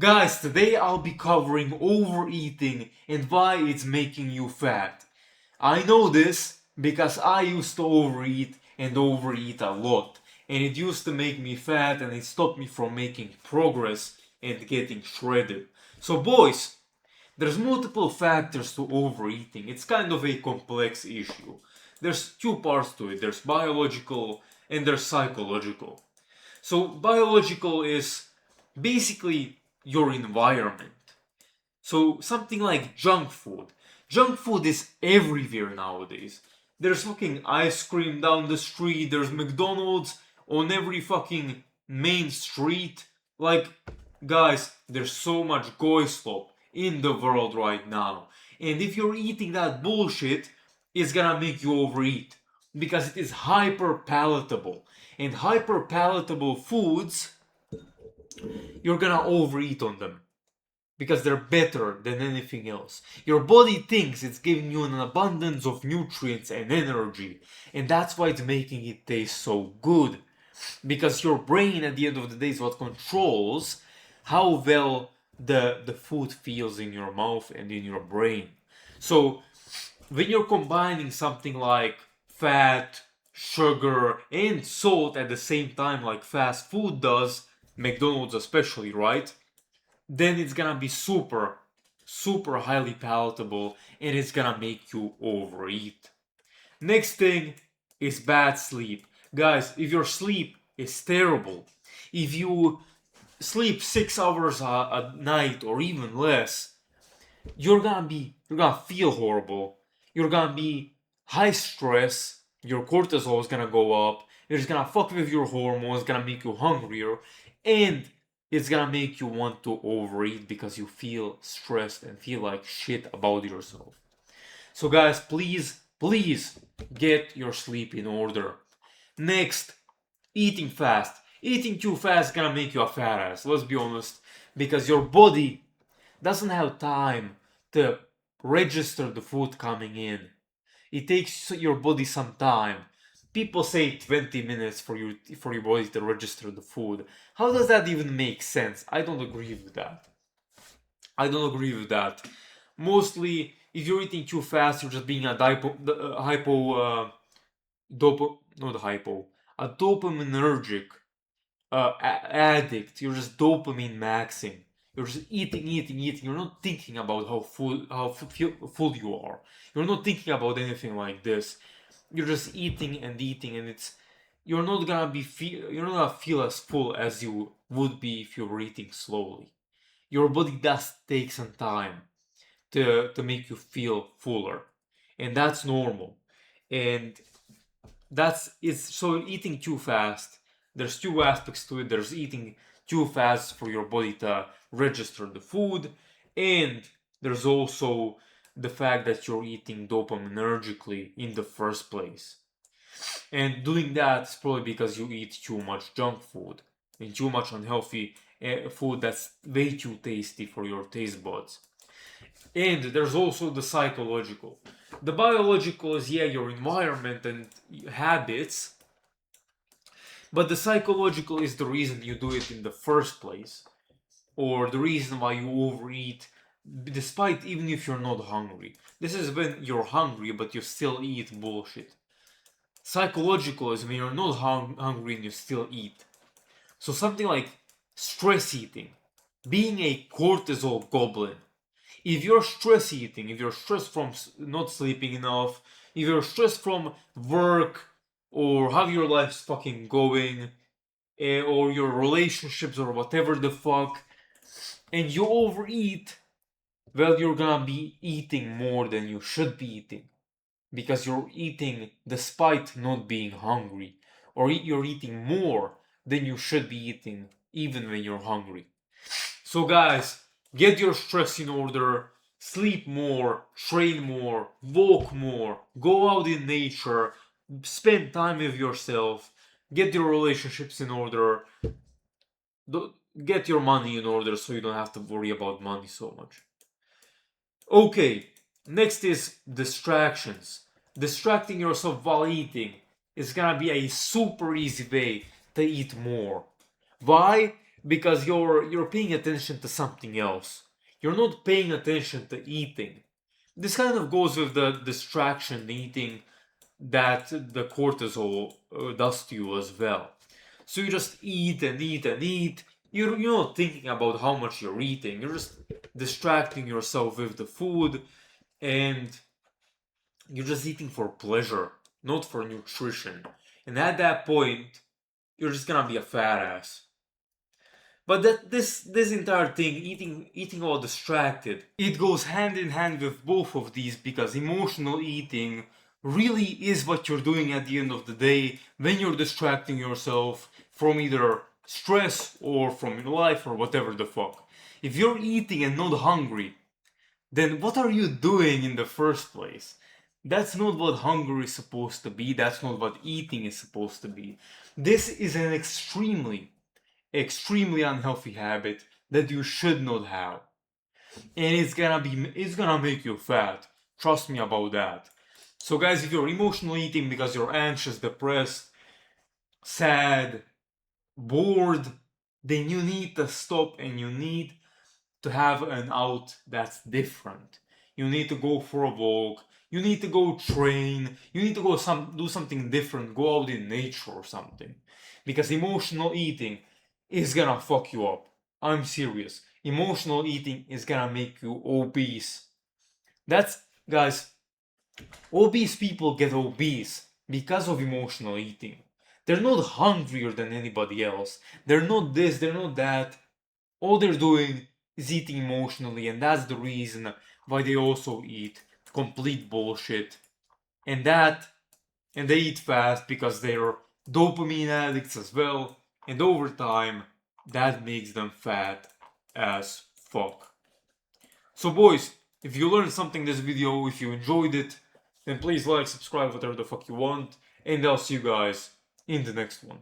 Guys, today I'll be covering overeating and why it's making you fat. I know this because I used to overeat a lot, and it used to make me fat and it stopped me from making progress and getting shredded. So boys, there's multiple factors to overeating. It's kind of a complex issue. There's two parts to it. There's biological and there's psychological. So biological is basically your environment. So something like junk food. Junk food is everywhere nowadays. There's fucking ice cream down the street, there's McDonald's on every fucking main street. Like, guys, there's so much goy slop in the world right now. And if you're eating that bullshit, it's gonna make you overeat. Because it is hyper palatable. And hyper palatable foods, you're gonna overeat on them because they're better than anything else. Your body thinks it's giving you an abundance of nutrients and energy, and that's why it's making it taste so good. Because your brain at the end of the day is what controls how well the food feels in your mouth and in your brain. So when you're combining something like fat, sugar, and salt at the same time, like fast food does, McDonald's especially, right? Then it's gonna be super highly palatable and it's gonna make you overeat. Next thing is bad sleep. Guys, if your sleep is terrible, if you sleep 6 hours a night or even less, you're gonna feel horrible. You're gonna be high stress. Your cortisol is gonna go up. It's gonna fuck with your hormones. Gonna make you hungrier, and it's gonna make you want to overeat because you feel stressed and feel like shit about yourself. So guys, please get your sleep in order. Next, eating fast. Eating too fast is gonna make you a fat ass. Let's be honest, because your body doesn't have time to register the food coming in. It takes your body some time. People say 20 minutes for your body to register the food. How does that even make sense? I don't agree with that. I don't agree with that. Mostly, if you're eating too fast, you're just being a dopaminergic addict. You're just dopamine maxing. You're just eating. You're not thinking about full you are. You're not thinking about anything like this. You're just eating, and it's you're not gonna feel as full as you would be if you were eating slowly. Your body does take some time to make you feel fuller, and that's normal. And that's it's so eating too fast, there's two aspects to it. There's eating too fast for your body to register the food, and there's also the fact that you're eating dopaminergically in the first place. And doing that is probably because you eat too much junk food and too much unhealthy food that's way too tasty for your taste buds. And there's also the psychological. The biological is, yeah, your environment and habits, but the psychological is the reason you do it in the first place, or the reason why you overeat, despite even if you're not hungry. This is when you're hungry, but you still eat bullshit. Psychological is when you're not hungry and you still eat. So something like stress eating, being a cortisol goblin. If you're stress eating, if you're stressed from not sleeping enough, if you're stressed from work or how your life's fucking going, or your relationships or whatever the fuck, and you overeat, well, you're gonna be eating more than you should be eating because you're eating despite not being hungry, or you're eating more than you should be eating even when you're hungry. So, guys, get your stress in order, sleep more, train more, walk more, go out in nature, spend time with yourself, get your relationships in order, get your money in order so you don't have to worry about money so much. Okay, next is distractions. Distracting yourself while eating is gonna be a super easy way to eat more. Why? because you're paying attention to something else. You're not paying attention to eating. This kind of goes with the distraction eating that the cortisol does to you as well. So you just eat and eat and eat. You're not thinking about how much you're eating. You're just distracting yourself with the food, and you're just eating for pleasure, not for nutrition. And at that point, you're just gonna be a fat ass. But this entire thing, eating all distracted, it goes hand in hand with both of these, because emotional eating really is what you're doing at the end of the day when you're distracting yourself from either stress or from your life or whatever the fuck. If you're eating and not hungry, then what are you doing in the first place? That's not what hunger is supposed to be. That's not what eating is supposed to be. This is an extremely unhealthy habit that you should not have. And it's gonna make you fat. Trust me about that. So guys, if you're emotional eating because you're anxious, depressed, sad, bored, then you need to stop and you need to have an out that's different. You need to go for a walk. You need to go train. You need to go do something different. Go out in nature or something. Because emotional eating is gonna fuck you up. I'm serious. Emotional eating is gonna make you obese. That's, guys, obese people get obese because of emotional eating. They're not hungrier than anybody else. They're not this, they're not that. All they're doing is eating emotionally, and that's the reason why they also eat complete bullshit. And they eat fast because they're dopamine addicts as well, and over time that makes them fat as fuck. So boys, if you learned something in this video, if you enjoyed it, then please like, subscribe, whatever the fuck you want, and I'll see you guys in the next one.